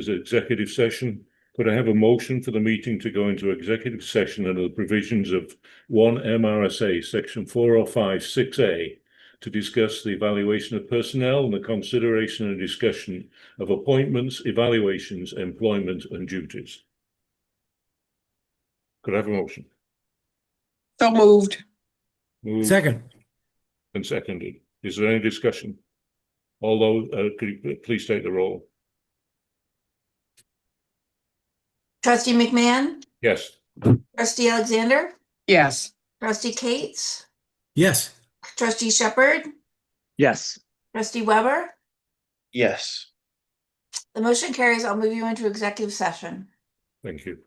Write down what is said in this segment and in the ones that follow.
as executive session. Could I have a motion for the meeting to go into executive session under the provisions of 1 MRSA section 405(6)A to discuss the evaluation of personnel and the consideration and discussion of appointments, evaluations, employment and duties? Could I have a motion? So moved. Moved Second. and seconded. Is there any discussion? Although, could you please take the roll? Trustee McMahon, Yes. trustee Alexander, Yes. trustee Cates, Yes. trustee Shepherd, Yes. trustee Weber. Yes. The motion carries. I'll move you into executive session. Thank you.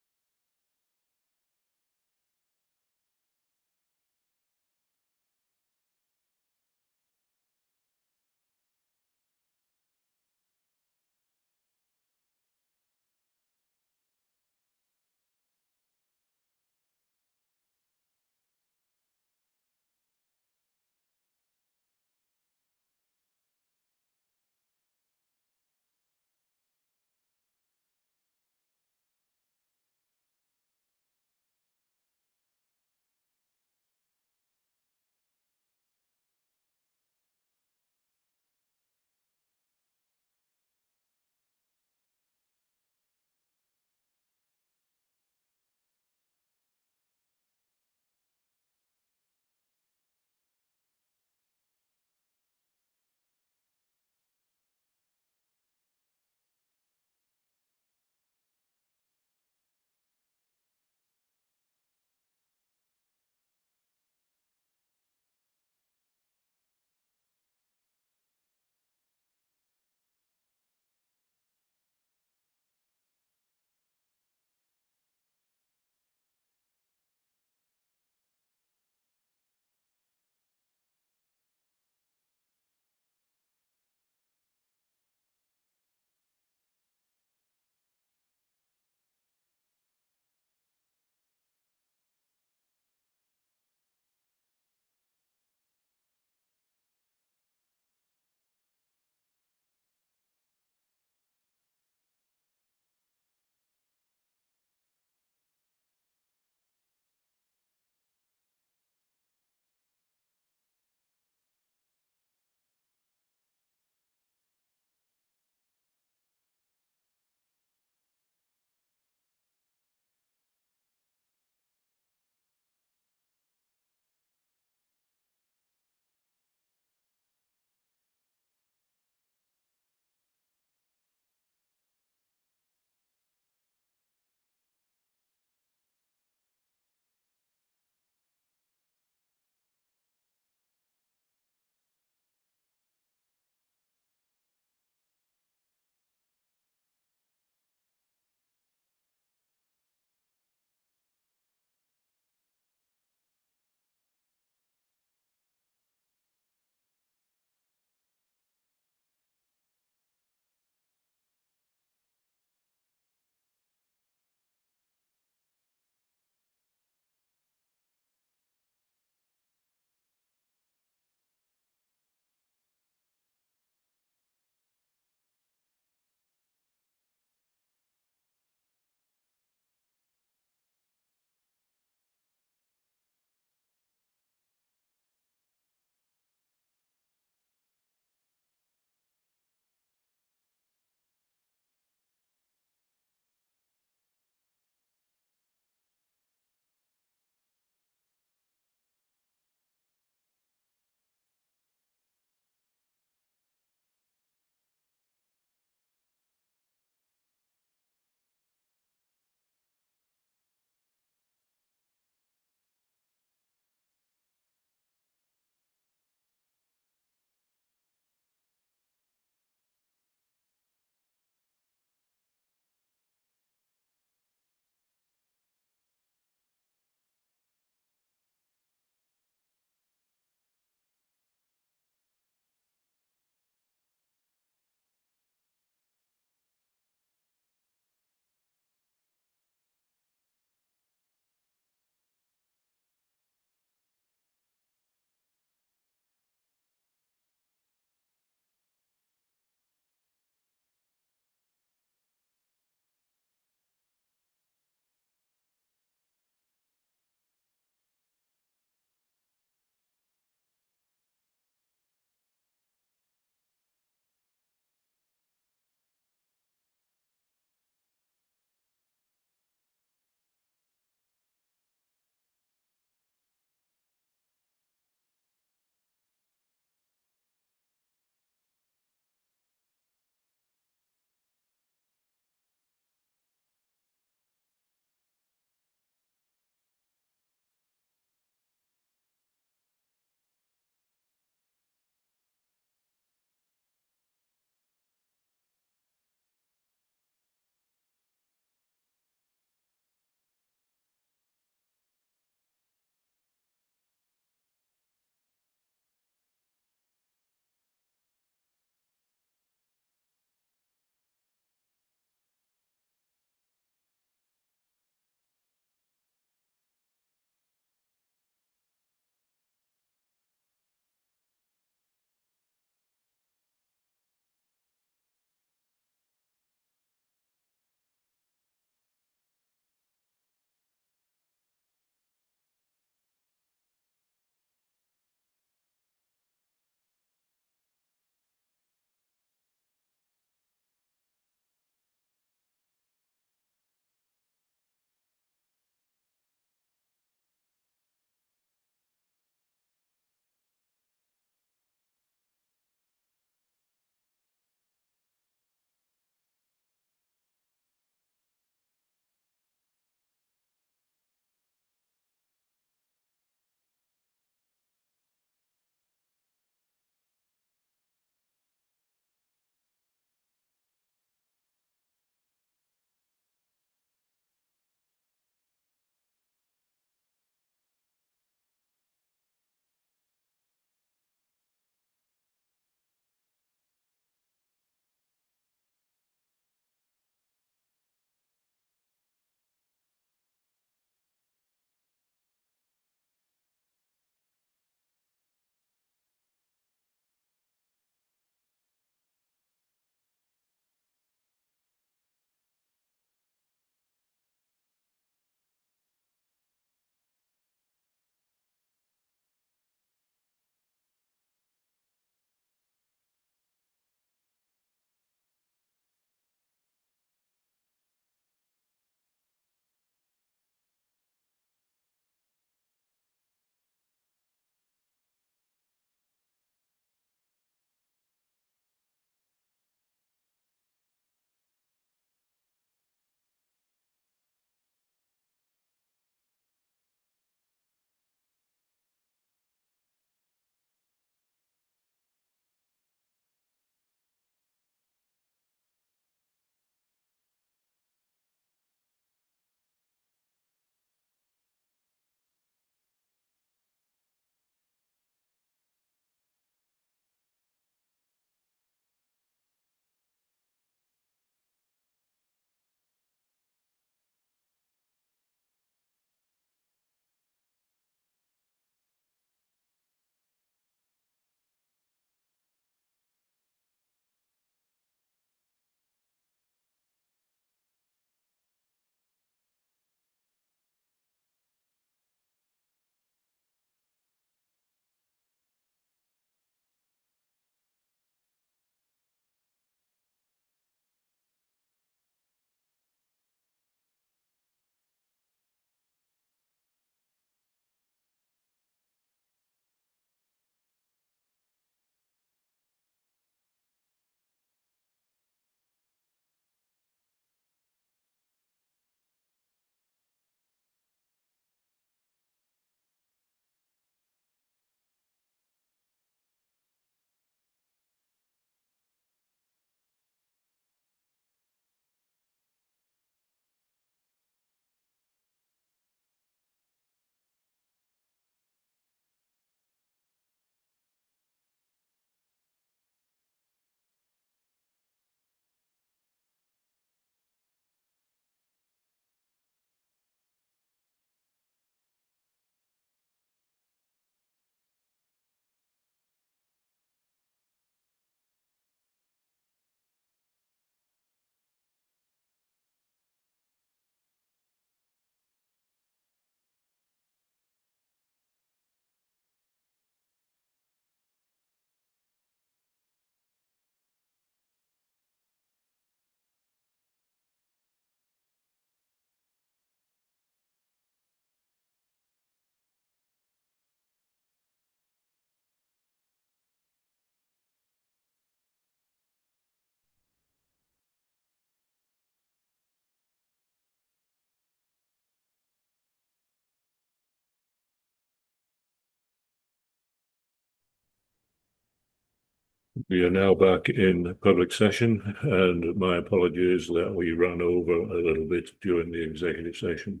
We are now back in public session, and my apologies that we ran over a little bit during the executive session.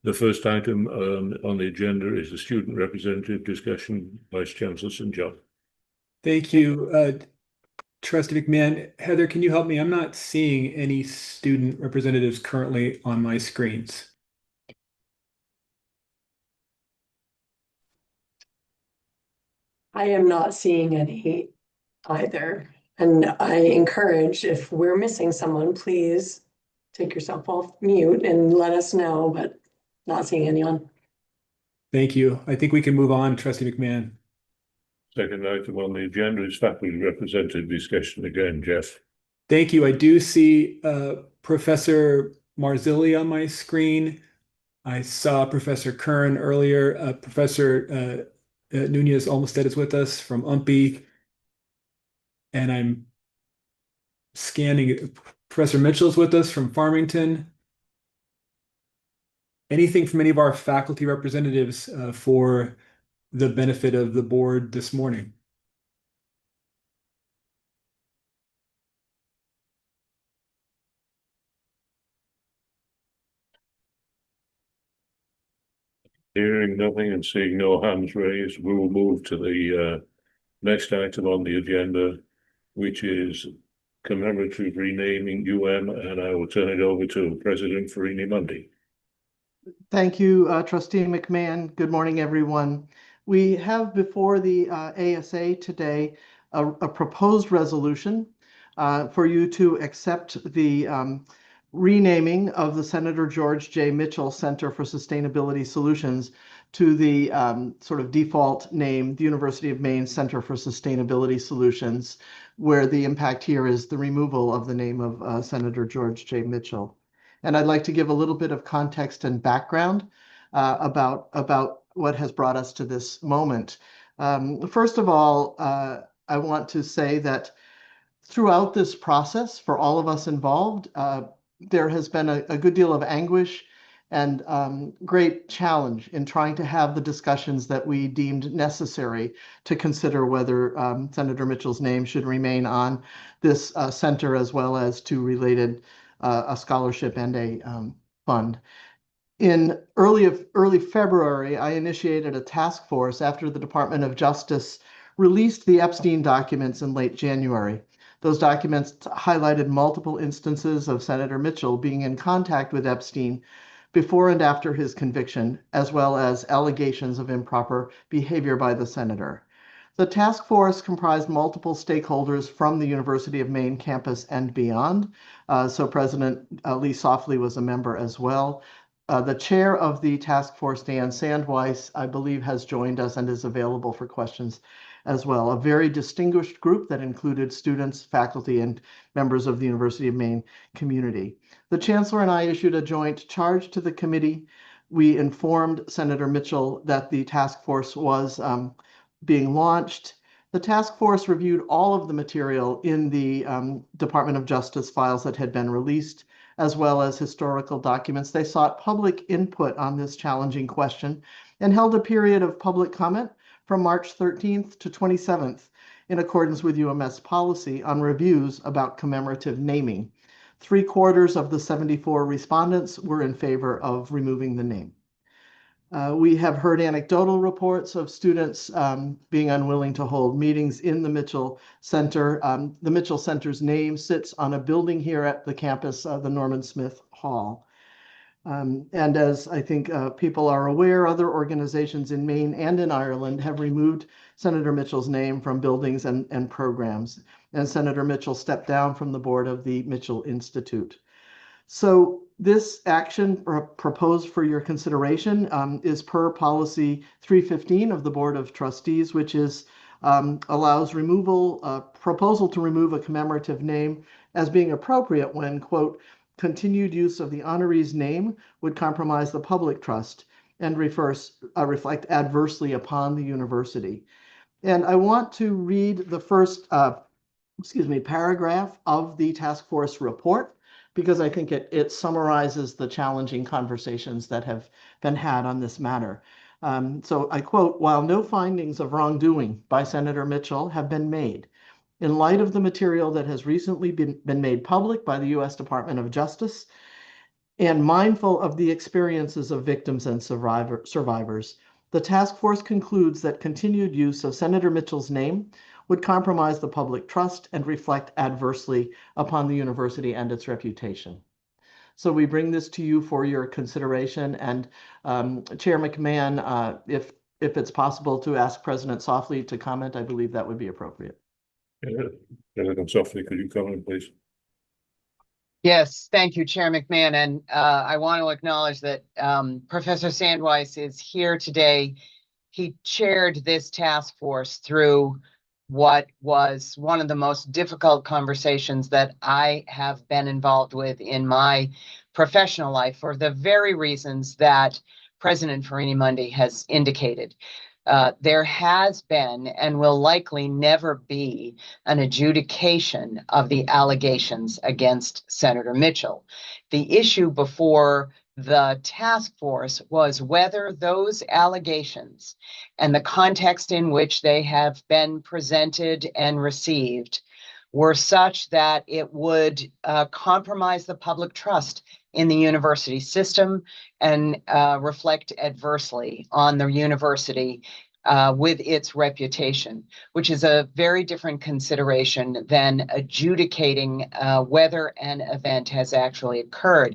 The first item on the agenda is the student representative discussion. Vice Chancellor St. John. Thank you, Trustee McMahon. Heather, can you help me? I'm not seeing any student representatives currently on my screens. I am not seeing any either. And I encourage, if we're missing someone, please take yourself off mute and let us know, but not seeing anyone. Thank you. I think we can move on, Trustee McMahon. Second item on the agenda is faculty representative discussion again, Jeff. Thank you. I do see Professor Marzilli on my screen. I saw Professor Kern earlier. Professor Nunez Olmsted is with us from UMPI. And I'm scanning. Professor Mitchell's with us from Farmington. Anything from any of our faculty representatives for the benefit of the board this morning? Hearing nothing and seeing no hands raised, we will move to the next item on the agenda, which is commemorative renaming UM, and I will turn it over to President Farini Mundy. Thank you, Trustee McMahon. Good morning, everyone. We have before the ASA today a proposed resolution for you to accept the renaming of the Senator George J. Mitchell Center for Sustainability Solutions to the sort of default name, the University of Maine Center for Sustainability Solutions, where the impact here is the removal of the name of Senator George J. Mitchell. And I'd like to give a little bit of context and background about what has brought us to this moment. First of all, I want to say that throughout this process, for all of us involved, there has been a good deal of anguish and great challenge in trying to have the discussions that we deemed necessary to consider whether Senator Mitchell's name should remain on this center, as well as to related a scholarship and a fund. In early February, I initiated a task force after the Department of Justice released the Epstein documents in late January. Those documents highlighted multiple instances of Senator Mitchell being in contact with Epstein before and after his conviction, as well as allegations of improper behavior by the senator. The task force comprised multiple stakeholders from the University of Maine campus and beyond. So President Lee Softly was a member as well. The chair of the task force, Dan Sandweiss, I believe has joined us and is available for questions as well. A very distinguished group that included students, faculty, and members of the University of Maine community. The chancellor and I issued a joint charge to the committee. We informed Senator Mitchell that the task force was being launched. The task force reviewed all of the material in the Department of Justice files that had been released, as well as historical documents. They sought public input on this challenging question and held a period of public comment from March 13th to 27th in accordance with UMS policy on reviews about commemorative naming. 3/4 of the 74 respondents were in favor of removing the name. We have heard anecdotal reports of students being unwilling to hold meetings in the Mitchell Center. The Mitchell Center's name sits on a building here at the campus, the Norman Smith Hall. And as I think people are aware, other organizations in Maine and in Ireland have removed Senator Mitchell's name from buildings and programs. And Senator Mitchell stepped down from the board of the Mitchell Institute. So this action proposed for your consideration is per policy 315 of the Board of Trustees, which is allows proposal to remove a commemorative name as being appropriate when, quote, continued use of the honoree's name would compromise the public trust and reflect adversely upon the university. And I want to read the first, paragraph of the task force report, because I think it summarizes the challenging conversations that have been had on this matter. So I quote, "While no findings of wrongdoing by Senator Mitchell have been made, in light of the material that has recently been made public by the U.S. Department of Justice, and mindful of the experiences of victims and survivors, the task force concludes that continued use of Senator Mitchell's name would compromise the public trust and reflect adversely upon the university and its reputation." So we bring this to you for your consideration. And Chair McMahon, if it's possible to ask President Softly to comment, I believe that would be appropriate. President Softly, could you comment, please? Yes, thank you, Chair McMahon. And I want to acknowledge that Professor Sandweiss is here today. He chaired this task force through what was one of the most difficult conversations that I have been involved with in my professional life for the very reasons that President Farini-Mundy has indicated. There has been and will likely never be an adjudication of the allegations against Senator Mitchell. The issue before the task force was whether those allegations and the context in which they have been presented and received were such that it would compromise the public trust in the university system and reflect adversely on the university with its reputation, which is a very different consideration than adjudicating whether an event has actually occurred.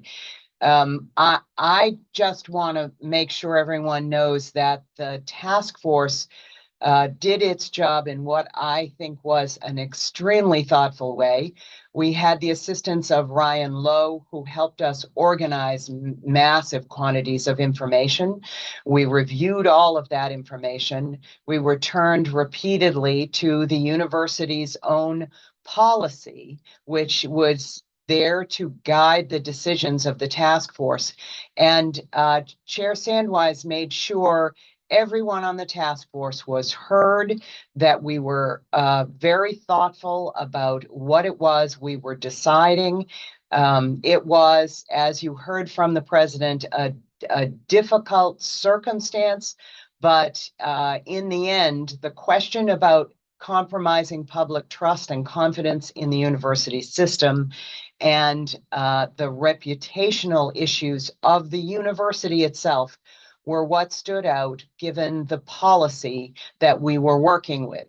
I just want to make sure everyone knows that the task force did its job in what I think was an extremely thoughtful way. We had the assistance of Ryan Lowe, who helped us organize massive quantities of information. We reviewed all of that information. We returned repeatedly to the university's own policy, which was there to guide the decisions of the task force. And Chair Sandweiss made sure everyone on the task force was heard, that we were very thoughtful about what it was we were deciding. It was, as you heard from the president, a difficult circumstance, but in the end, the question about compromising public trust and confidence in the university system and the reputational issues of the university itself were what stood out given the policy that we were working with.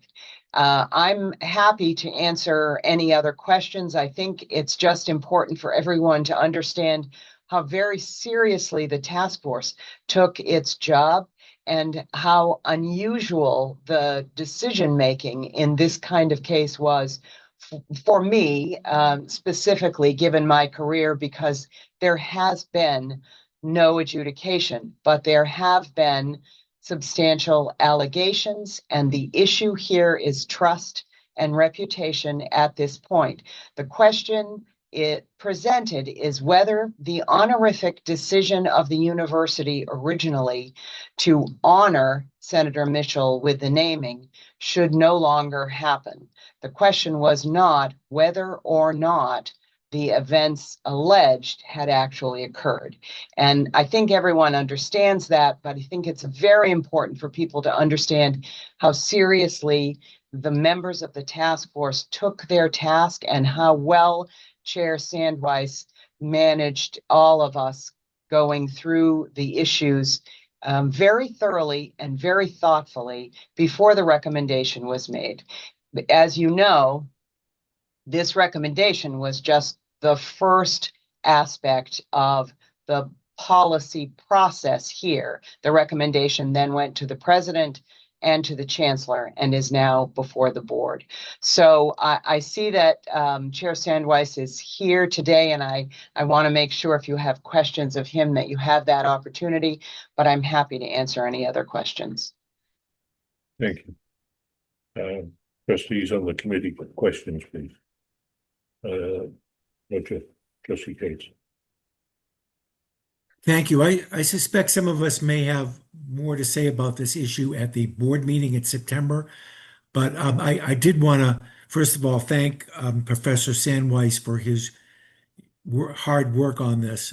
I'm happy to answer any other questions. I think it's just important for everyone to understand how very seriously the task force took its job and how unusual the decision-making in this kind of case was for me, specifically given my career, because there has been no adjudication, but there have been substantial allegations, and the issue here is trust and reputation at this point. The question it presented is whether the honorific decision of the university originally to honor Senator Mitchell with the naming should no longer happen. The question was not whether or not the events alleged had actually occurred. And I think everyone understands that, but I think it's very important for people to understand how seriously the members of the task force took their task and how well Chair Sandweiss managed all of us going through the issues very thoroughly and very thoughtfully before the recommendation was made. As you know, this recommendation was just the first aspect of the policy process here. The recommendation then went to the president and to the chancellor and is now before the board. So I see that Chair Sandweiss is here today, and I want to make sure if you have questions of him that you have that opportunity, but I'm happy to answer any other questions. Thank you. Trustees on the committee, questions, please. Roger, Trustee Cates. Thank you. I suspect some of us may have more to say about this issue at the board meeting in September, but I did want to, first of all, thank Professor Sandweiss for his hard work on this.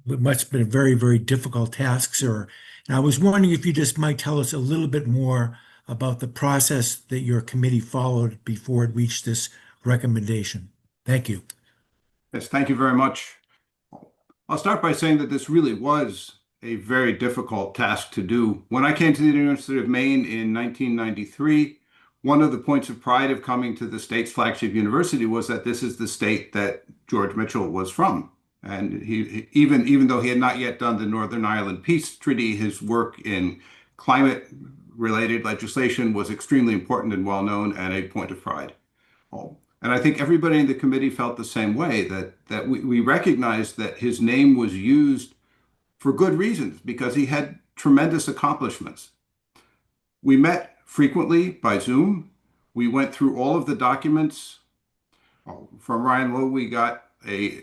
it must have been a very, very difficult task, sir. And I was wondering if you just might tell us a little bit more about the process that your committee followed before it reached this recommendation. Thank you. Yes, thank you very much. I'll start by saying that this really was a very difficult task to do. When I came to the University of Maine in 1993, one of the points of pride of coming to the state's flagship university was that this is the state that George Mitchell was from. And even though he had not yet done the Northern Ireland Peace Treaty, his work in climate-related legislation was extremely important and well-known and a point of pride. And I think everybody in the committee felt the same way, that we recognized that his name was used for good reasons, because he had tremendous accomplishments. We met frequently by Zoom. We went through all of the documents. From Ryan Lowe, we got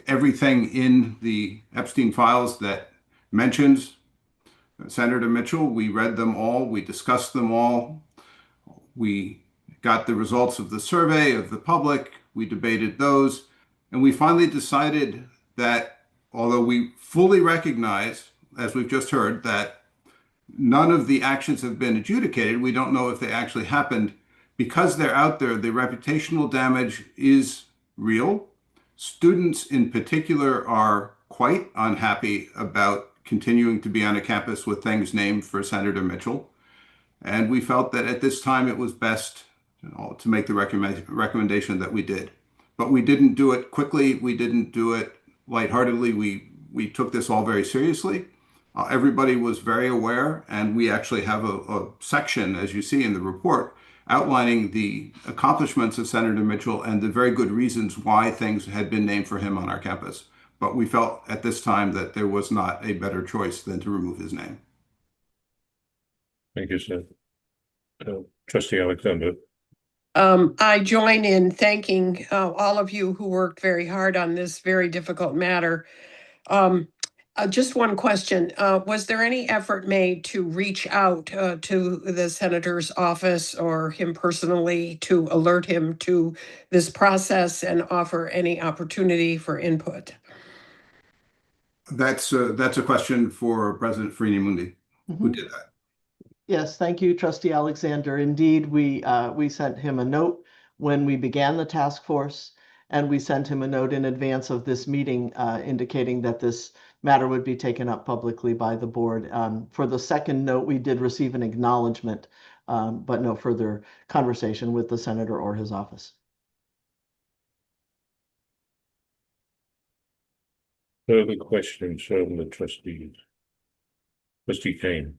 everything in the Epstein files that mentions Senator Mitchell. We read them all. We discussed them all. We got the results of the survey of the public. We debated those. And we finally decided that although we fully recognize, as we've just heard, that none of the actions have been adjudicated, we don't know if they actually happened, because they're out there, the reputational damage is real. Students in particular are quite unhappy about continuing to be on a campus with things named for Senator Mitchell. And we felt that at this time it was best to make the recommendation that we did. But we didn't do it quickly. We didn't do it lightheartedly. We took this all very seriously. Everybody was very aware, and we actually have a section, as you see in the report, outlining the accomplishments of Senator Mitchell and the very good reasons why things had been named for him on our campus. But we felt at this time that there was not a better choice than to remove his name. Thank you, sir. Trustee Alexander. I join in thanking all of you who worked very hard on this very difficult matter. Just one question. Was there any effort made to reach out to the senator's office or him personally to alert him to this process and offer any opportunity for input? That's a question for President Farini-Mundi, who did that. Yes, thank you, Trustee Alexander. Indeed, we sent him a note when we began the task force, and we sent him a note in advance of this meeting indicating that this matter would be taken up publicly by the board. For the second note, we did receive an acknowledgement, but no further conversation with the senator or his office. Further questions from the trustees? Trustee Kane.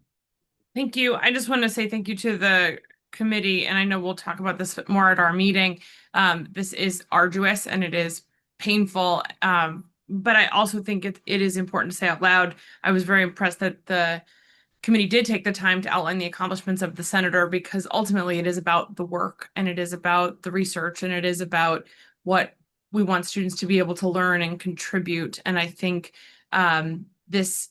Thank you. I just want to say thank you to the committee, and I know we'll talk about this more at our meeting. This is arduous and it is painful, but I also think it is important to say out loud. I was very impressed that the committee did take the time to outline the accomplishments of the senator, because ultimately it is about the work and it is about the research and it is about what we want students to be able to learn and contribute. And I think this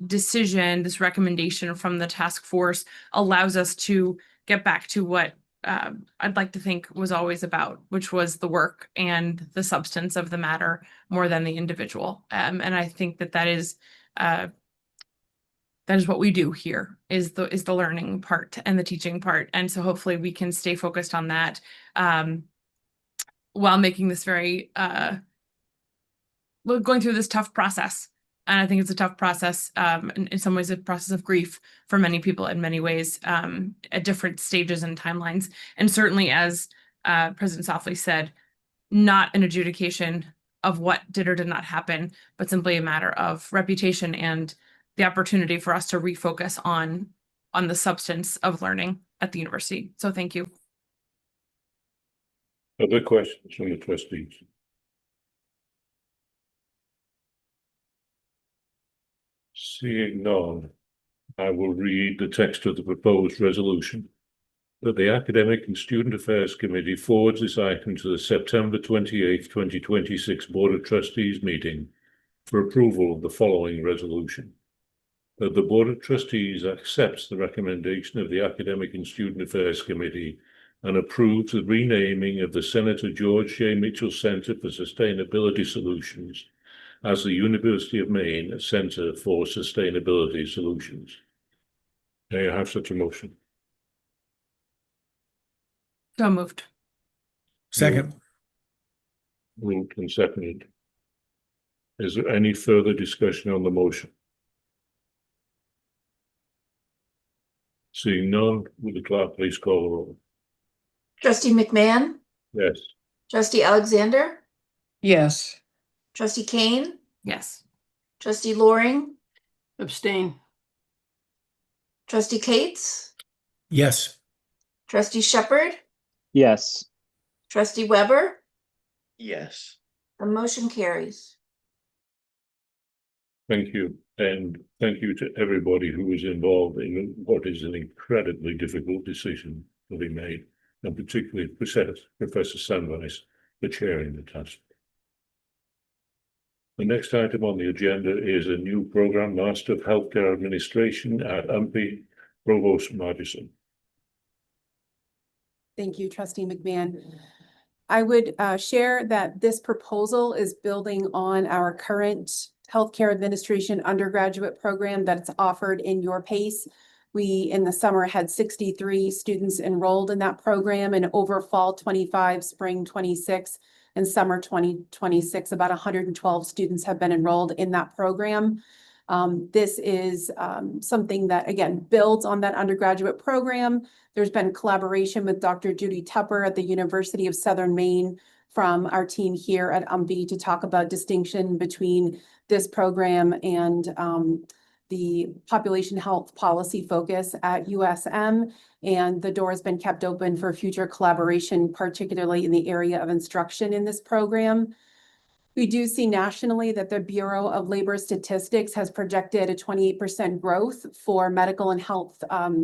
decision, this recommendation from the task force allows us to get back to what I'd like to think was always about, which was the work and the substance of the matter more than the individual. And I think that is what we do here, is the learning part and the teaching part. And so hopefully we can stay focused on that while making this very going through this tough process. And I think it's a tough process, in some ways a process of grief for many people in many ways, at different stages and timelines. And certainly, as President Softly said, not an adjudication of what did or did not happen, but simply a matter of reputation and the opportunity for us to refocus on the substance of learning at the university. So thank you. Other questions from the trustees? Seeing none, I will read the text of the proposed resolution. That the Academic and Student Affairs Committee forwards this item to the September 28th, 2026 Board of Trustees meeting for approval of the following resolution. That the Board of Trustees accepts the recommendation of the Academic and Student Affairs Committee and approves the renaming of the Senator George J. Mitchell Center for Sustainability Solutions as the University of Maine Centre for Sustainability Solutions. May I have such a motion? So moved. Second. Moved and seconded. Is there any further discussion on the motion? Seeing none, will the clerk please call the roll? Trustee McMahon, Yes. trustee Alexander, Yes. trustee Kane, Yes. trustee Loring, Abstain. trustee Cates, Yes. trustee Shepherd, Yes. trustee Weber. Yes. The motion carries. Thank you, and thank you to everybody who was involved in what is an incredibly difficult decision to be made, and particularly Professor Sandweiss for chairing the task. The next item on the agenda is a new program Master of Healthcare Administration at UMPI, Provost Margison. Thank you, Trustee McMahon. I would share that this proposal is building on our current Healthcare Administration undergraduate program that's offered in your PACE. We, in the summer, had 63 students enrolled in that program, and over fall 25, spring 26, and summer 2026, about 112 students have been enrolled in that program. This is something that, again, builds on that undergraduate program. There's been collaboration with Dr. Judy Tupper at the University of Southern Maine from our team here at UMPI to talk about distinction between this program and the population health policy focus at USM. And the door has been kept open for future collaboration, particularly in the area of instruction in this program. We do see nationally that the Bureau of Labor Statistics has projected a 28% growth for medical and health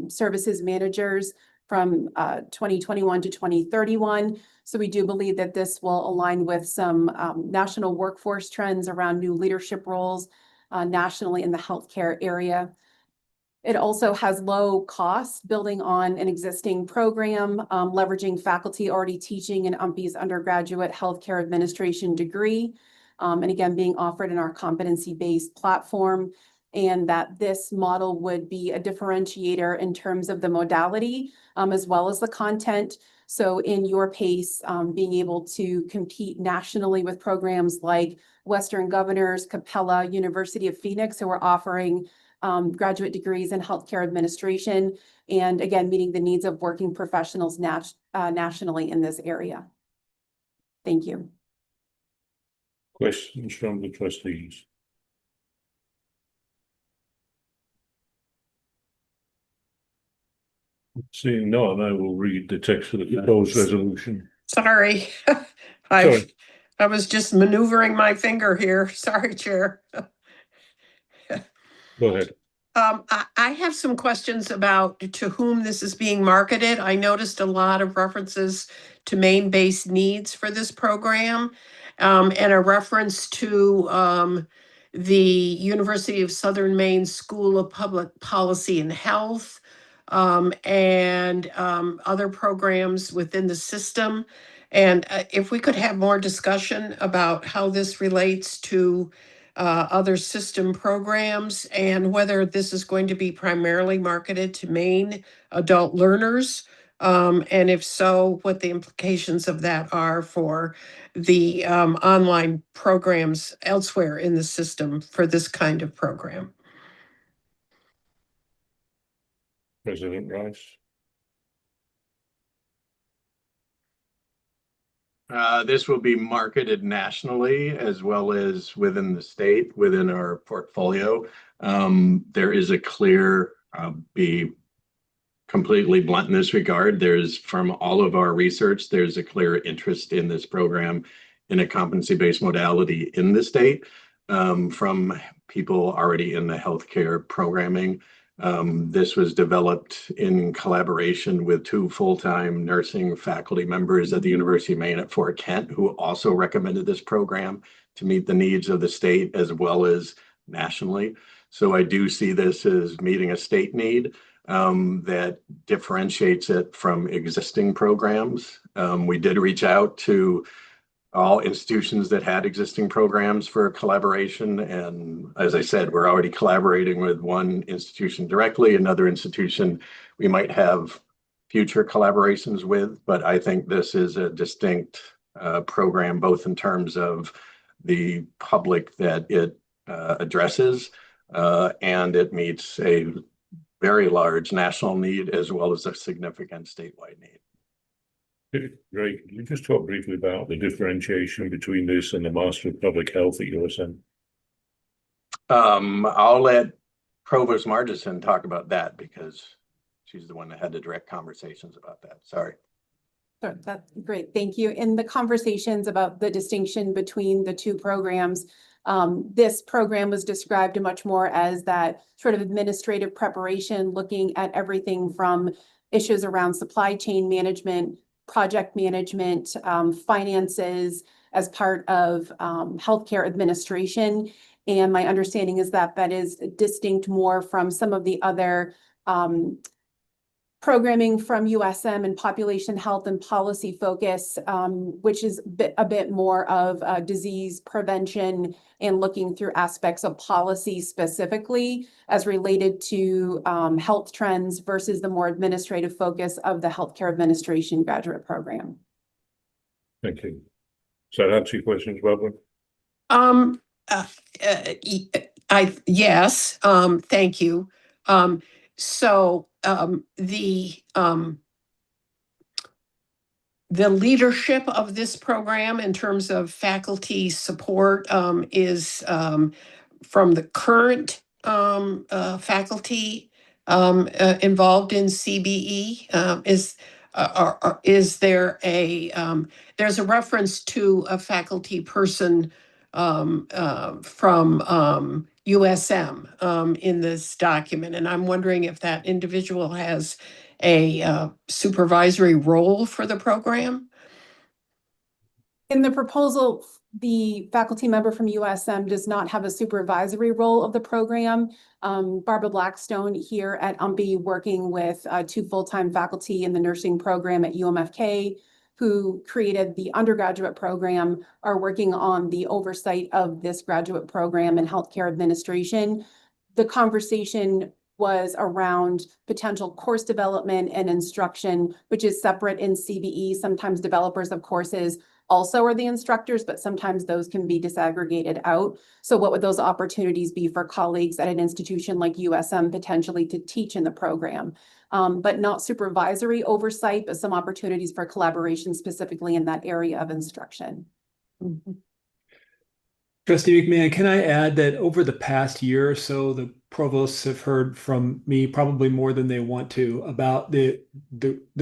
services managers from 2021 to 2031. So we do believe that this will align with some national workforce trends around new leadership roles nationally in the healthcare area. It also has low costs, building on an existing program, leveraging faculty already teaching in UMPI's undergraduate healthcare administration degree, and again, being offered in our competency-based platform, and that this model would be a differentiator in terms of the modality, as well as the content. So in your PACE, being able to compete nationally with programs like Western Governors, Capella, University of Phoenix, who are offering graduate degrees in healthcare administration, and again, meeting the needs of working professionals nationally in this area. Thank you. Questions from the trustees? Seeing none, I will read the text of the proposed resolution. Sorry. Sorry. I was just maneuvering my finger here. Sorry, Chair. Go ahead. I have some questions about to whom this is being marketed. I noticed a lot of references to Maine-based needs for this program, and a reference to the University of Southern Maine School of Public Policy and Health, and other programs within the system. And if we could have more discussion about how this relates to other system programs and whether this is going to be primarily marketed to Maine adult learners. And if so, what the implications of that are for the online programs elsewhere in the system for this kind of program. President Rice. This will be marketed nationally as well as within the state, within our portfolio. There is a clear, be completely blunt in this regard, there's from all of our research, there's a clear interest in this program in a competency-based modality in the state from people already in the healthcare programming. This was developed in collaboration with 2 full-time nursing faculty members at the University of Maine at Fort Kent, who also recommended this program to meet the needs of the state as well as nationally. So I do see this as meeting a state need that differentiates it from existing programs. We did reach out to all institutions that had existing programs for collaboration. And as I said, we're already collaborating with one institution directly, another institution we might have future collaborations with. But I think this is a distinct program, both in terms of the public that it addresses, and it meets a very large national need as well as a significant statewide need. Great. Can you just talk briefly about the differentiation between this and the Master of Public Health at USM? I'll let Provost Margison talk about that because she's the one that had the direct conversations about that. Sorry. Sure, that's great. Thank you. In the conversations about the distinction between the two programs, this program was described much more as that sort of administrative preparation, looking at everything from issues around supply chain management, project management, finances as part of healthcare administration. And my understanding is that that is distinct more from some of the other programming from USM and population health and policy focus, which is a bit more of disease prevention and looking through aspects of policy specifically as related to health trends versus the more administrative focus of the healthcare administration graduate program. Thank you. Does that answer your questions, Barbara? Yes, thank you. The leadership of this program in terms of faculty support is from the current faculty involved in CBE. Is there there's a reference to a faculty person from USM in this document, and I'm wondering if that individual has a supervisory role for the program? In the proposal, the faculty member from USM does not have a supervisory role of the program. Barbara Blackstone here at UMPI, working with 2 full-time faculty in the nursing program at UMFK, who created the undergraduate program, are working on the oversight of this graduate program in healthcare administration. The conversation was around potential course development and instruction, which is separate in CBE. Sometimes developers of courses also are the instructors, but sometimes those can be disaggregated out. So what would those opportunities be for colleagues at an institution like USM potentially to teach in the program? But not supervisory oversight, but some opportunities for collaboration specifically in that area of instruction. Mm-hmm. Trustee McMahon, can I add that over the past year or so, the provosts have heard from me probably more than they want to about the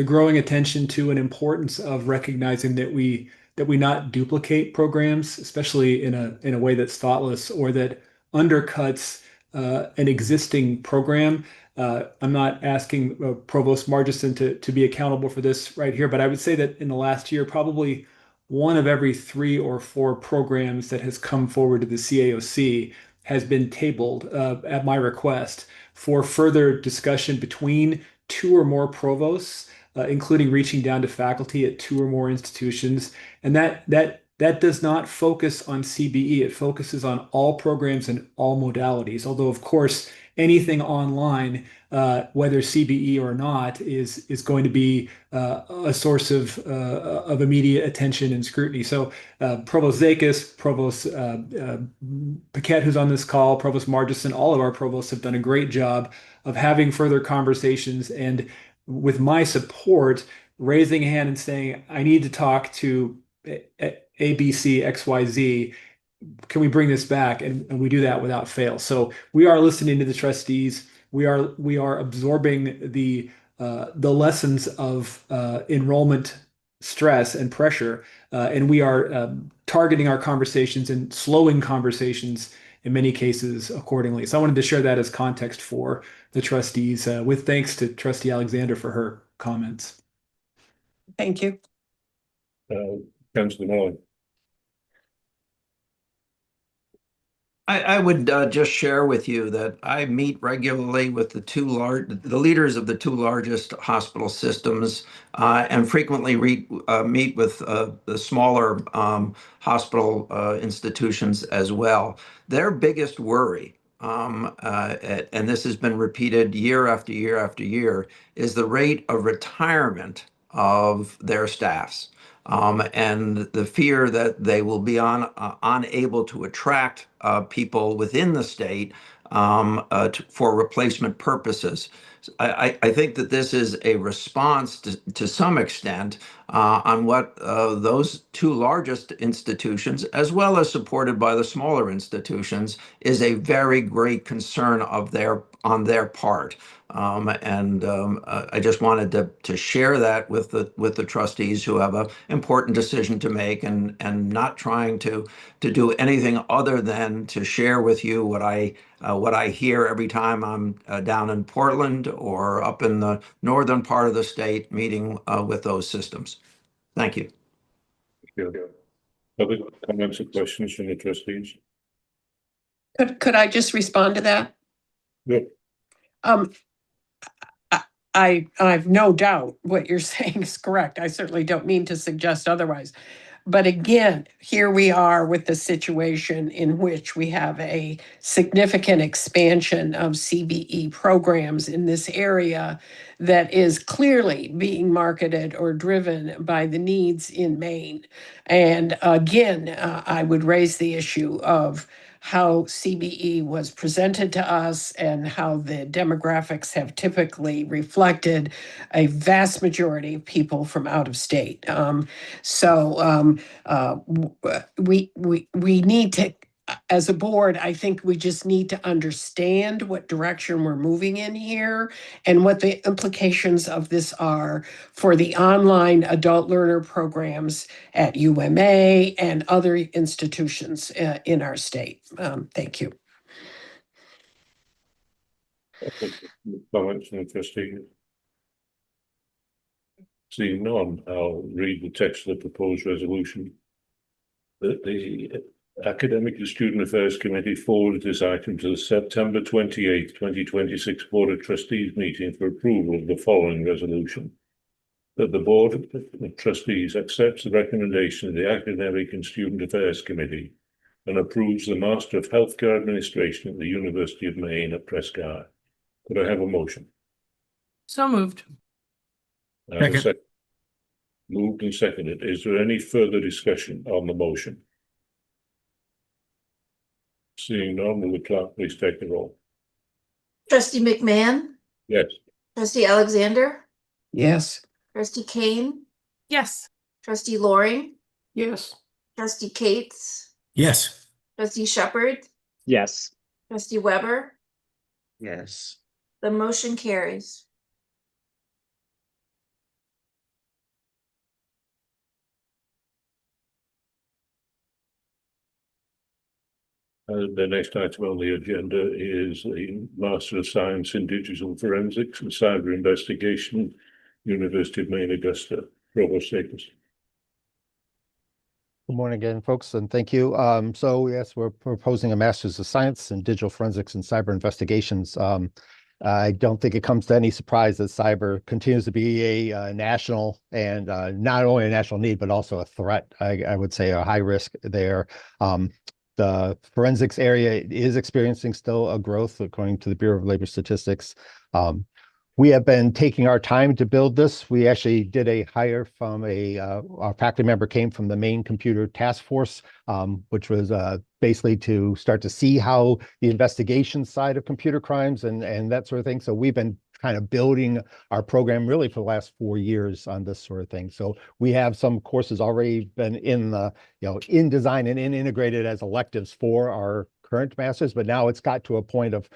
growing attention to and importance of recognizing that we not duplicate programs, especially in a way that's thoughtless or that undercuts an existing program. I'm not asking Provost Margison to be accountable for this right here, but I would say that in the last year, probably 1 of every 3 or 4 programs that has come forward to the CAOC has been tabled at my request for further discussion between 2 or more provosts, including reaching down to faculty at 2 or more institutions. And that does not focus on CBE. It focuses on all programs and all modalities. Although, of course, anything online, whether CBE or not, is going to be a source of immediate attention and scrutiny. So Provost Zakis, Provost Paquette, who's on this call, Provost Margison, all of our provosts have done a great job of having further conversations and, with my support, raising a hand and saying, I need to talk to ABC, XYZ. Can we bring this back? And we do that without fail. So we are listening to the trustees. We are absorbing the lessons of enrollment stress and pressure, and we are targeting our conversations and slowing conversations in many cases accordingly. So I wanted to share that as context for the trustees, with thanks to Trustee Alexander for her comments. Thank you. Councillor Moore. I would just share with you that I meet regularly with the leaders of the two largest hospital systems, and frequently meet with the smaller hospital institutions as well. Their biggest worry, and this has been repeated year after year after year, is the rate of retirement of their staffs. And the fear that they will be unable to attract people within the state for replacement purposes. I think that this is a response to some extent on what those two largest institutions, as well as supported by the smaller institutions, is a very great concern on their part. I just wanted to share that with the trustees who have an important decision to make, and not trying to do anything other than to share with you what I hear every time I'm down in Portland or up in the northern part of the state meeting with those systems. Thank you. Thank you. Other comments or questions from the trustees? Could I just respond to that? Yeah. I've no doubt what you're saying is correct. I certainly don't mean to suggest otherwise. But again, here we are with the situation in which we have a significant expansion of CBE programs in this area that is clearly being marketed or driven by the needs in Maine. And again, I would raise the issue of how CBE was presented to us and how the demographics have typically reflected a vast majority of people from out of state. We need to, as a board, I think we just need to understand what direction we're moving in here and what the implications of this are for the online adult learner programs at UMA and other institutions in our state. Thank you. Comments from the trustees? Seeing none, I'll read the text of the proposed resolution. That the Academic and Student Affairs Committee forwarded this item to the September 28th, 2026 Board of Trustees meeting for approval of the following resolution. That the Board of Trustees accepts the recommendation of the Academic and Student Affairs Committee and approves the Master of Healthcare Administration at the University of Maine at Prescott. Could I have a motion? So moved. Second. Moved and seconded. Is there any further discussion on the motion? Seeing none, will the clerk please take the roll? Trustee McMahon, Yes. trustee Alexander, Yes. trustee Kane, Yes. trustee Loring, Yes. trustee Cates, Yes. trustee Shepherd, Yes. trustee Weber. Yes. The motion carries. The next item on the agenda is the Master of Science in Digital Forensics and Cyber Investigation, University of Maine, Augusta. Provost Akers. Good morning again, folks, and thank you. So yes, we're proposing a Master's of Science in Digital Forensics and Cyber Investigations. I don't think it comes to any surprise that cyber continues to be a national and not only a national need, but also a threat. I would say a high risk there. The forensics area is experiencing still a growth according to the Bureau of Labor Statistics. We have been taking our time to build this. We actually did a hire from our faculty member came from the Maine Computer Task Force, which was basically to start to see how the investigation side of computer crimes and that sort of thing. So we've been kind of building our program really for the last 4 years on this sort of thing. So we have some courses already been in the, in design and integrated as electives for our current masters, but now it's got to a point of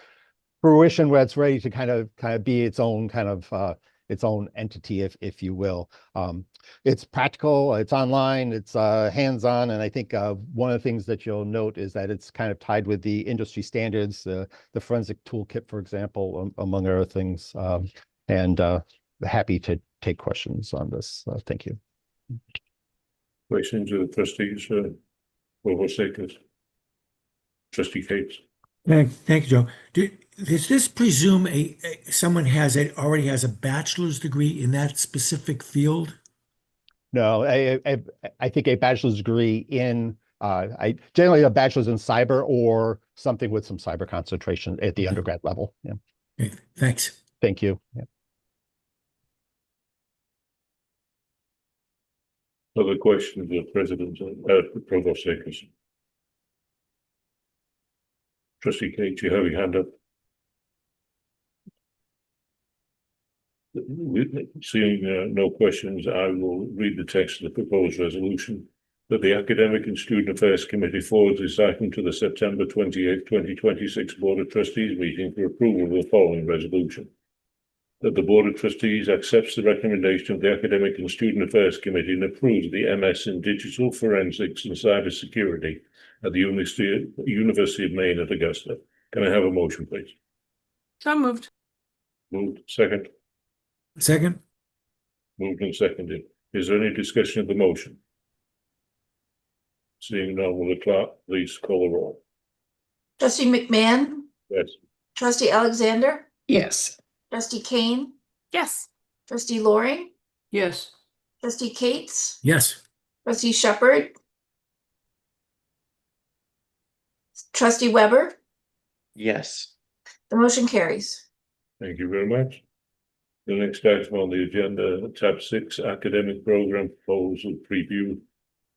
fruition where it's ready to kind of be its own kind of its own entity, if you will. It's practical, it's online, it's hands-on, and I think one of the things that you'll note is that it's kind of tied with the industry standards, the forensic toolkit, for example, among other things. And happy to take questions on this. Thank you. Questions of the trustees, Provost Akers. Trustee Cates. Thank you, Joe. Does this presume someone already has a bachelor's degree in that specific field? No, I think a bachelor's degree in I generally a bachelor's in cyber or something with some cyber concentration at the undergrad level. Yeah. Okay, thanks. Thank you. Yeah. Other questions of President Provost Akers? Trustee Cates, you have your hand up. Seeing no questions, I will read the text of the proposed resolution that the Academic and Student Affairs Committee forwards this item to the September 28th, 2026 Board of Trustees meeting for approval of the following resolution. That the Board of Trustees accepts the recommendation of the Academic and Student Affairs Committee and approves the MS in Digital Forensics and Cybersecurity at the University of Maine at Augusta. Can I have a motion, please? So moved. Moved. Second. Second. Moved and seconded. Is there any discussion of the motion? Seeing none, will the clerk please call the roll? Trustee McMahon, Yes. trustee Alexander, Yes. trustee Kane, Yes. trustee Loring, Yes. trustee Cates, Yes. trustee Shepherd, trustee Weber. Yes. The motion carries. Thank you very much. The next item on the agenda, tab 6, academic program proposal preview.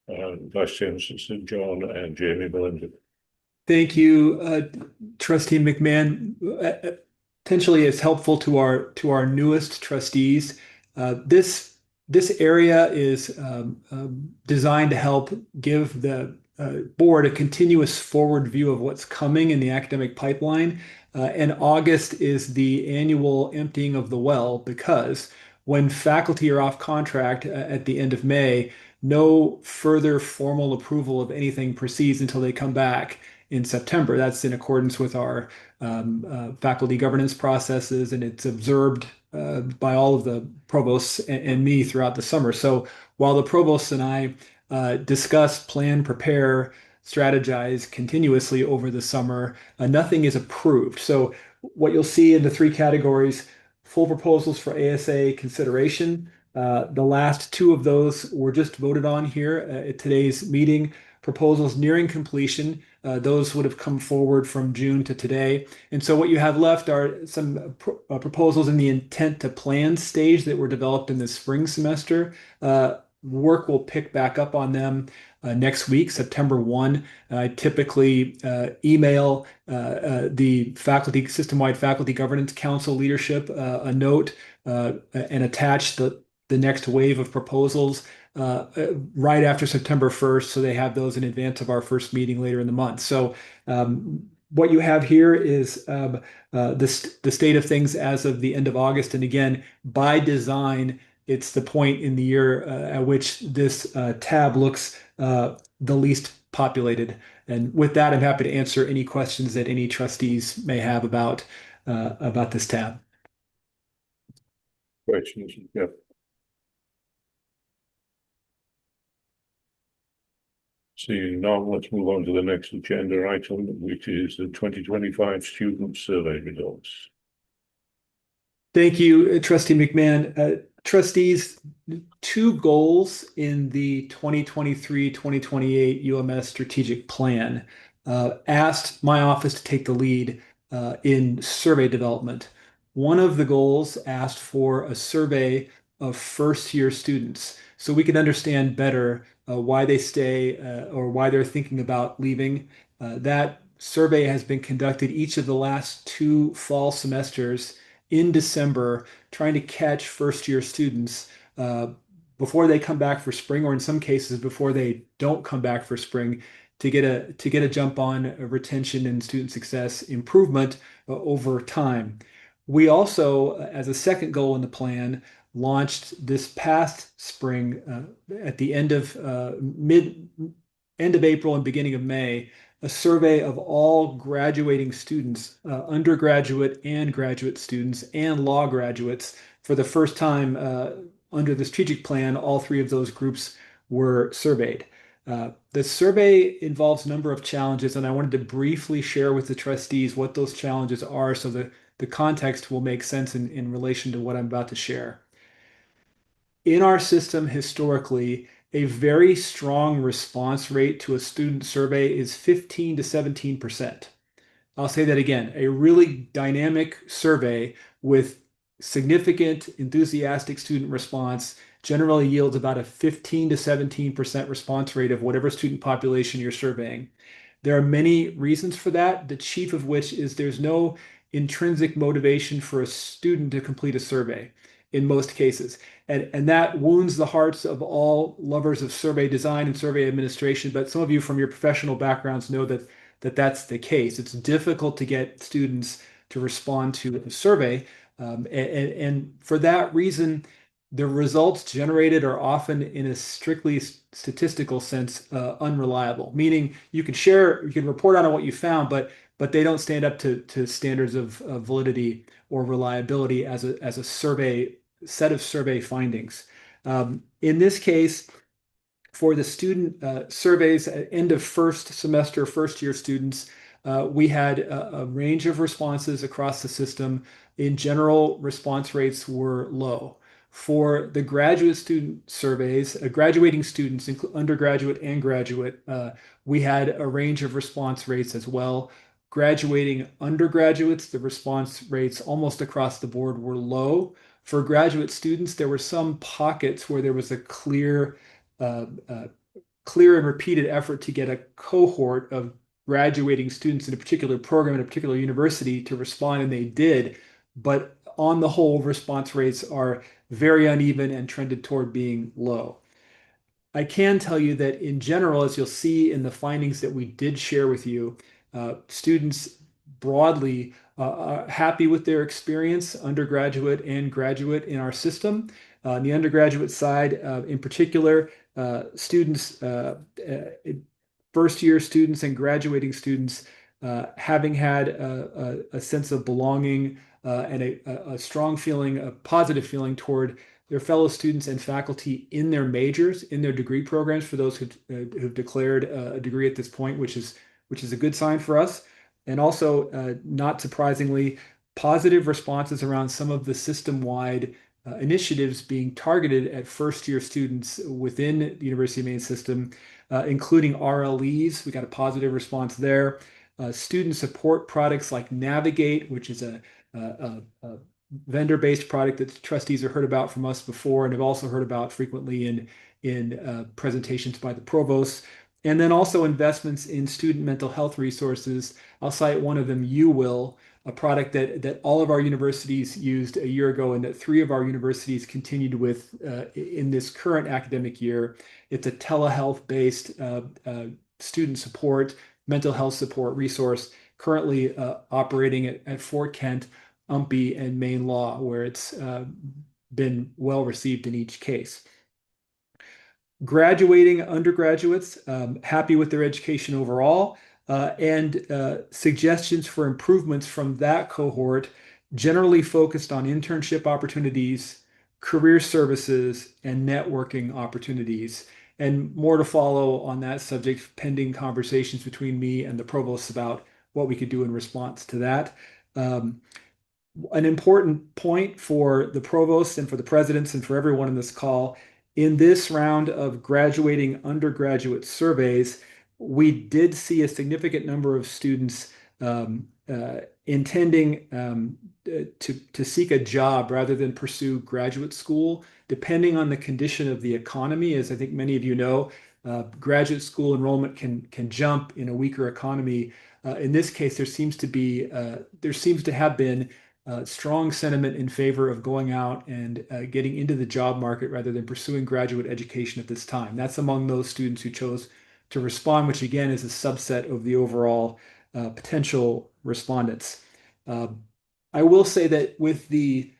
Vice Chancellor John and Jamie Bellinger. Thank you, Trustee McMahon. Potentially is helpful to our newest trustees. This area is designed to help give the board a continuous forward view of what's coming in the academic pipeline. And August is the annual emptying of the well, because when faculty are off contract at the end of May, no further formal approval of anything proceeds until they come back in September. That's in accordance with our faculty governance processes, and it's observed by all of the provosts and me throughout the summer. So while the provosts and I discuss, plan, prepare, strategize continuously over the summer, nothing is approved. So what you'll see in the three categories: full proposals for ASA consideration. The last two of those were just voted on here at today's meeting. Proposals nearing completion, those would have come forward from June to today. And so what you have left are some proposals in the intent to plan stage that were developed in the spring semester. Work will pick back up on them next week, September 1. I typically email the faculty system-wide faculty governance council leadership a note and attach the next wave of proposals right after September 1st, so they have those in advance of our first meeting later in the month. So what you have here is the state of things as of the end of August. And again, by design, it's the point in the year at which this tab looks the least populated. And with that, I'm happy to answer any questions that any trustees may have about this tab. Questions? Yeah. Seeing none, let's move on to the next agenda item, which is the 2025 student survey results. Thank you, Trustee McMahon. Trustees, two goals in the 2023-2028 UMS strategic plan asked my office to take the lead in survey development. One of the goals asked for a survey of first-year students so we could understand better why they stay or why they're thinking about leaving. That survey has been conducted each of the last two fall semesters in December, trying to catch first-year students before they come back for spring, or in some cases before they don't come back for spring, to get a jump on retention and student success improvement over time. We also, as a second goal in the plan, launched this past spring at the end of April and beginning of May, a survey of all graduating students, undergraduate and graduate students and law graduates. For the first time under the strategic plan, all three of those groups were surveyed. The survey involves a number of challenges, and I wanted to briefly share with the trustees what those challenges are so that the context will make sense in relation to what I'm about to share. In our system, historically, a very strong response rate to a student survey is 15 to 17%. I'll say that again, a really dynamic survey with significant enthusiastic student response generally yields about a 15 to 17% response rate of whatever student population you're surveying. There are many reasons for that, the chief of which is there's no intrinsic motivation for a student to complete a survey in most cases. And that wounds the hearts of all lovers of survey design and survey administration, but some of you from your professional backgrounds know that that's the case. It's difficult to get students to respond to a survey. And for that reason, the results generated are often, in a strictly statistical sense, unreliable, meaning you can report on what you found, but they don't stand up to standards of validity or reliability as a set of survey findings. In this case, for the student surveys at end of first semester, first year students, we had a range of responses across the system. In general, response rates were low. For the graduate student surveys, graduating students, undergraduate and graduate, we had a range of response rates as well. Graduating undergraduates, the response rates almost across the board were low. For graduate students, there were some pockets where there was a clear and repeated effort to get a cohort of graduating students in a particular program at a particular university to respond, and they did. But on the whole, response rates are very uneven and trended toward being low. I can tell you that in general, as you'll see in the findings that we did share with you, students broadly are happy with their experience, undergraduate and graduate, in our system. On the undergraduate side, in particular, students, first-year students and graduating students, having had a sense of belonging and a strong feeling, a positive feeling toward their fellow students and faculty in their majors, in their degree programs, for those who've declared a degree at this point, which is a good sign for us. And also, not surprisingly, positive responses around some of the system-wide initiatives being targeted at first-year students within the University of Maine system, including RLEs. We got a positive response there. Student support products like Navigate, which is a vendor-based product that trustees have heard about from us before and have also heard about frequently in presentations by the provost. And then also investments in student mental health resources. I'll cite one of them, YouWill, a product that all of our universities used a year ago and that 3 of our universities continued with in this current academic year. It's a telehealth-based student support, mental health support resource, currently operating at Fort Kent, UMPI, and Maine Law, where it's been well received in each case. Graduating undergraduates, happy with their education overall, and suggestions for improvements from that cohort generally focused on internship opportunities, career services, and networking opportunities. And more to follow on that subject, pending conversations between me and the provost about what we could do in response to that. An important point for the provost and for the presidents and for everyone in this call: in this round of graduating undergraduate surveys, we did see a significant number of students intending to seek a job rather than pursue graduate school, depending on the condition of the economy. As I think many of you know, graduate school enrollment can jump in a weaker economy. In this case, there seems to have been strong sentiment in favor of going out and getting into the job market rather than pursuing graduate education at this time. That's among those students who chose to respond, which again is a subset of the overall potential respondents. I will say that with the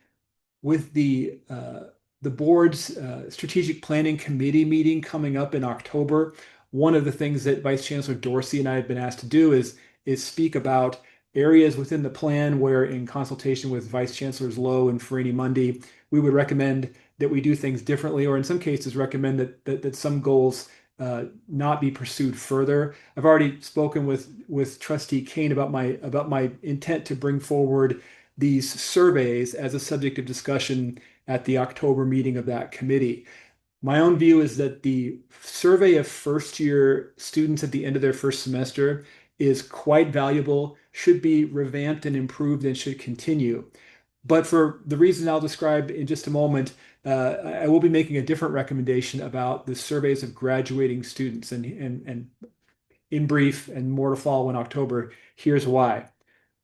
board's strategic planning committee meeting coming up in October, one of the things that Vice Chancellor Dorsey and I have been asked to do is speak about areas within the plan where, in consultation with Vice Chancellors Lowe and Farini Mundy, we would recommend that we do things differently, or in some cases recommend that some goals not be pursued further. I've already spoken with Trustee Kane about my intent to bring forward these surveys as a subject of discussion at the October meeting of that committee. My own view is that the survey of first-year students at the end of their first semester is quite valuable, should be revamped and improved, and should continue. But for the reason I'll describe in just a moment, I will be making a different recommendation about the surveys of graduating students. And in brief, and more to follow in October, here's why.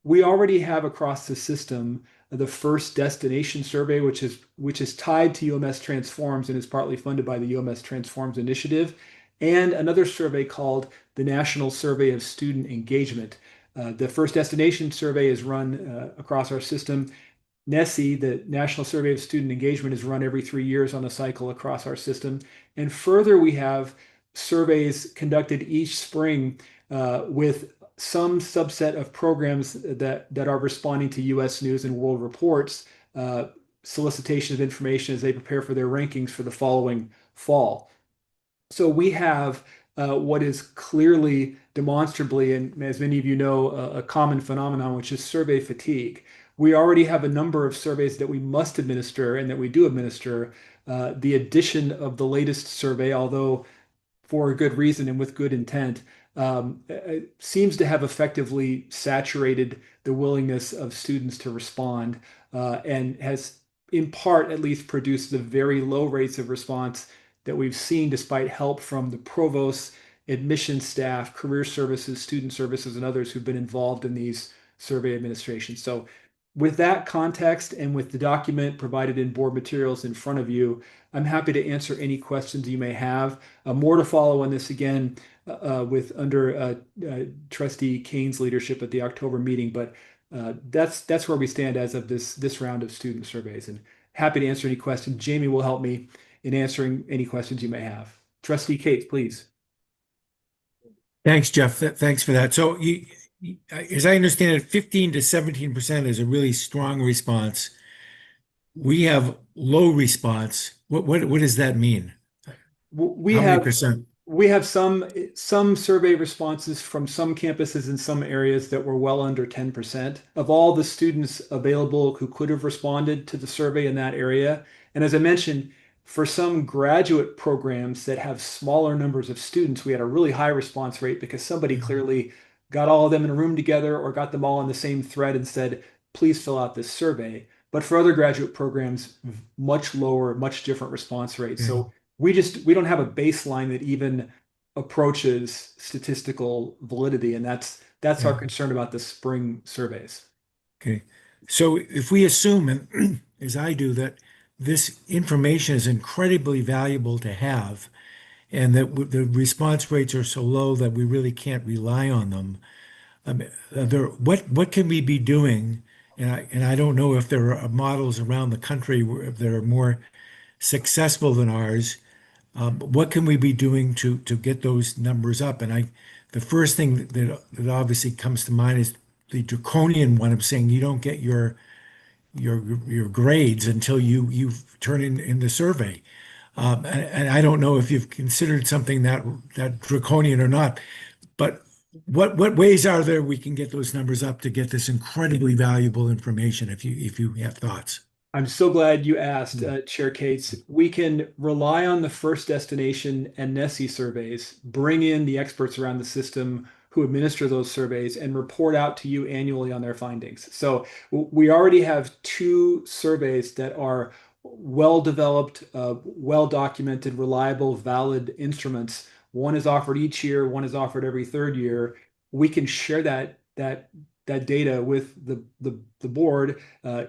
We already have across the system the first destination survey, which is tied to UMS Transforms and is partly funded by the UMS Transforms initiative, and another survey called the National Survey of Student Engagement. The first destination survey is run across our system. NSSE, the National Survey of Student Engagement, is run every 3 years on a cycle across our system. And further, we have surveys conducted each spring with some subset of programs that are responding to U.S. News and World Report's solicitation of information as they prepare for their rankings for the following fall. So we have what is clearly, demonstrably, and as many of you know, a common phenomenon, which is survey fatigue. We already have a number of surveys that we must administer and that we do administer. The addition of the latest survey, although for a good reason and with good intent, seems to have effectively saturated the willingness of students to respond and has in part at least produced the very low rates of response that we've seen despite help from the provost, admissions staff, career services, student services, and others who've been involved in these survey administrations. So with that context and with the document provided in board materials in front of you, I'm happy to answer any questions you may have. More to follow on this again with under Trustee Kane's leadership at the October meeting, but that's where we stand as of this round of student surveys, and happy to answer any questions. Jamie will help me in answering any questions you may have. Trustee Cates, please. Thanks, Jeff. Thanks for that. So as I understand it, 15 to 17% is a really strong response. We have low response. What does that mean? How many percent? We have some survey responses from some campuses in some areas that were well under 10% of all the students available who could have responded to the survey in that area. And as I mentioned, for some graduate programs that have smaller numbers of students, we had a really high response rate because somebody clearly got all of them in a room together or got them all on the same thread and said, please fill out this survey. But for other graduate programs, much lower, much different response rates. So we don't have a baseline that even approaches statistical validity. And that's our concern about the spring surveys. Okay. So if we assume, and as I do, that this information is incredibly valuable to have, and that the response rates are so low that we really can't rely on them, what can we be doing? And I don't know if there are models around the country that are more successful than ours. What can we be doing to get those numbers up? And the first thing that obviously comes to mind is the draconian one of saying you don't get your grades until you turn in the survey. And I don't know if you've considered something that draconian or not, but what ways are there we can get those numbers up to get this incredibly valuable information if you have thoughts? I'm so glad you asked, Chair Cates. We can rely on the first destination and NSSE surveys, bring in the experts around the system who administer those surveys, and report out to you annually on their findings. So we already have 2 surveys that are well-developed, well-documented, reliable, valid instruments. One is offered each year, one is offered every 3rd year. We can share that data with the board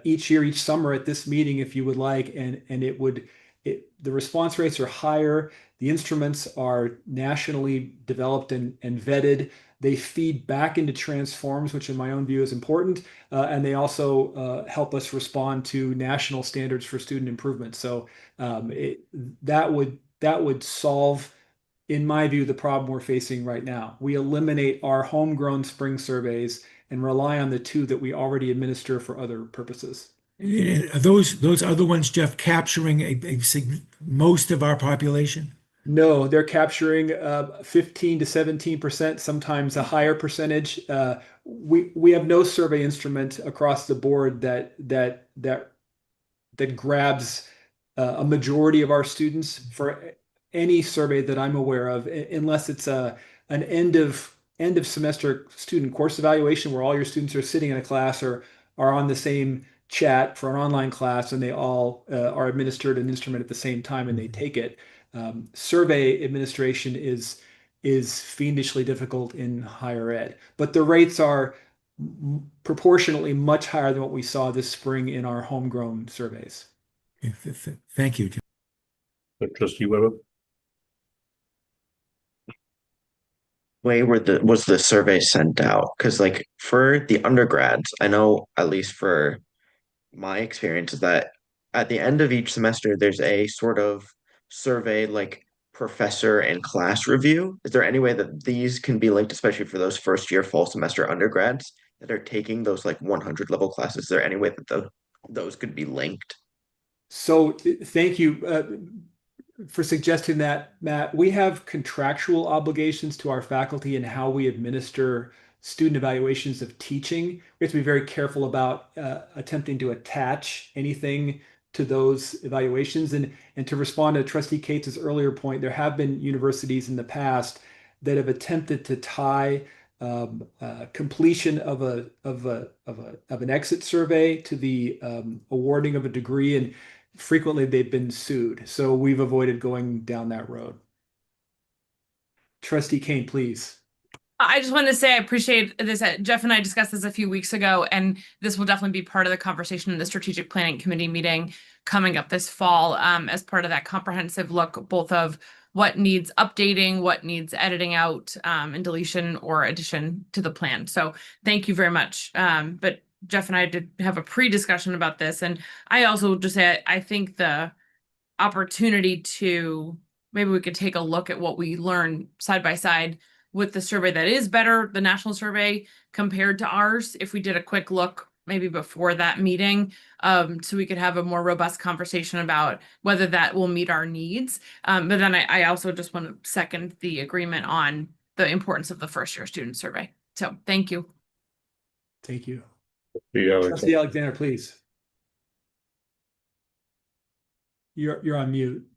each year, each summer at this meeting if you would like, and the response rates are higher. The instruments are nationally developed and vetted. They feed back into Transforms, which in my own view is important, and they also help us respond to national standards for student improvement. So that would solve, in my view, the problem we're facing right now. We eliminate our homegrown spring surveys and rely on the 2 that we already administer for other purposes. Are those other ones, Jeff, capturing most of our population? No, they're capturing 15 to 17%, sometimes a higher percentage. We have no survey instrument across the board that grabs a majority of our students for any survey that I'm aware of, unless it's an end of semester student course evaluation where all your students are sitting in a class or are on the same chat for an online class, and they all are administered an instrument at the same time and they take it. Survey administration is fiendishly difficult in higher ed, but the rates are proportionately much higher than what we saw this spring in our homegrown surveys. Thank you. Trustee Weber? Way was the survey sent out? Because like for the undergrads, I know at least for my experience is that at the end of each semester, there's a sort of survey like professor and class review. Is there any way that these can be linked, especially for those first year fall semester undergrads that are taking those like 100 level classes? Is there any way that those could be linked? So thank you for suggesting that, Matt. We have contractual obligations to our faculty in how we administer student evaluations of teaching. We have to be very careful about attempting to attach anything to those evaluations. And to respond to Trustee Cates' earlier point, there have been universities in the past that have attempted to tie completion of an exit survey to the awarding of a degree, and frequently they've been sued. So we've avoided going down that road. Trustee Kane, please. I just want to say I appreciate this. Jeff and I discussed this a few weeks ago, and this will definitely be part of the conversation in the strategic planning committee meeting coming up this fall, as part of that comprehensive look, both of what needs updating, what needs editing out, and deletion or addition to the plan. So thank you very much. But Jeff and I did have a pre-discussion about this, and I also just say I think the opportunity to maybe we could take a look at what we learn side by side with the survey that is better, the national survey compared to ours, if we did a quick look maybe before that meeting, so we could have a more robust conversation about whether that will meet our needs. But then I also just want to second the agreement on the importance of the first year student survey. So thank you. Thank you. Yeah, Trustee Alexander, please. You're on mute.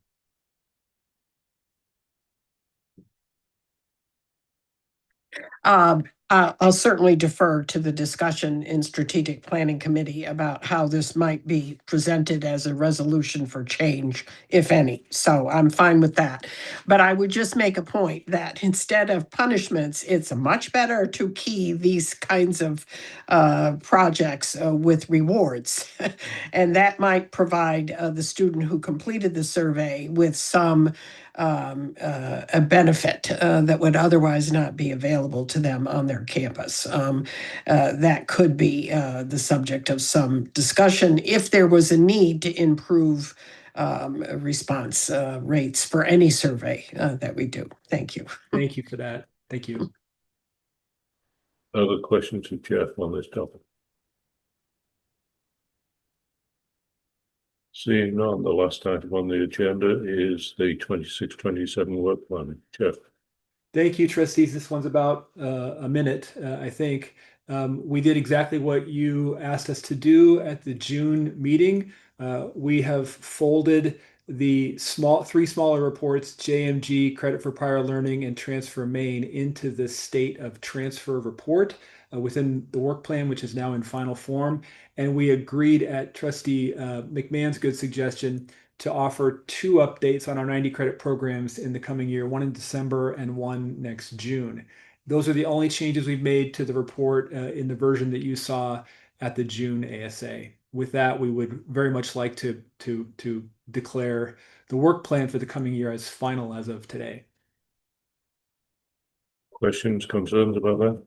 I'll certainly defer to the discussion in strategic planning committee about how this might be presented as a resolution for change, if any. So I'm fine with that. But I would just make a point that instead of punishments, it's much better to key these kinds of projects with rewards. And that might provide the student who completed the survey with some a benefit that would otherwise not be available to them on their campus. That could be the subject of some discussion if there was a need to improve response rates for any survey that we do. Thank you. Thank you for that. Thank you. Other questions of Jeff on this topic? Seeing none, the last item on the agenda is the 26-27 work plan. Jeff. Thank you, trustees. This one's about a minute, I think. We did exactly what you asked us to do at the June meeting. We have folded the three smaller reports, JMG, Credit for Prior Learning, and Transfer Main, into the state of transfer report within the work plan, which is now in final form. And we agreed at Trustee McMahon's good suggestion to offer 2 updates on our 90 credit programs in the coming year, one in December and one next June. Those are the only changes we've made to the report in the version that you saw at the June ASA. With that, we would very much like to declare the work plan for the coming year as final as of today. Questions, concerns about that?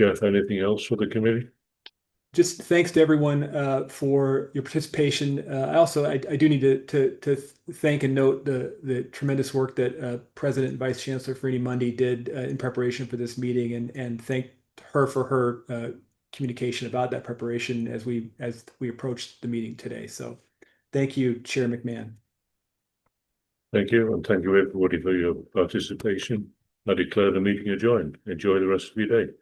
Jeff, anything else for the committee? Just thanks to everyone for your participation. I do need to thank and note the tremendous work that President and Vice Chancellor Farini Mundy did in preparation for this meeting, and thank her for her communication about that preparation as we approach the meeting today. So thank you, Chair McMahon. Thank you, and thank you everybody for your participation. I declare the meeting adjourned. Enjoy the rest of your day.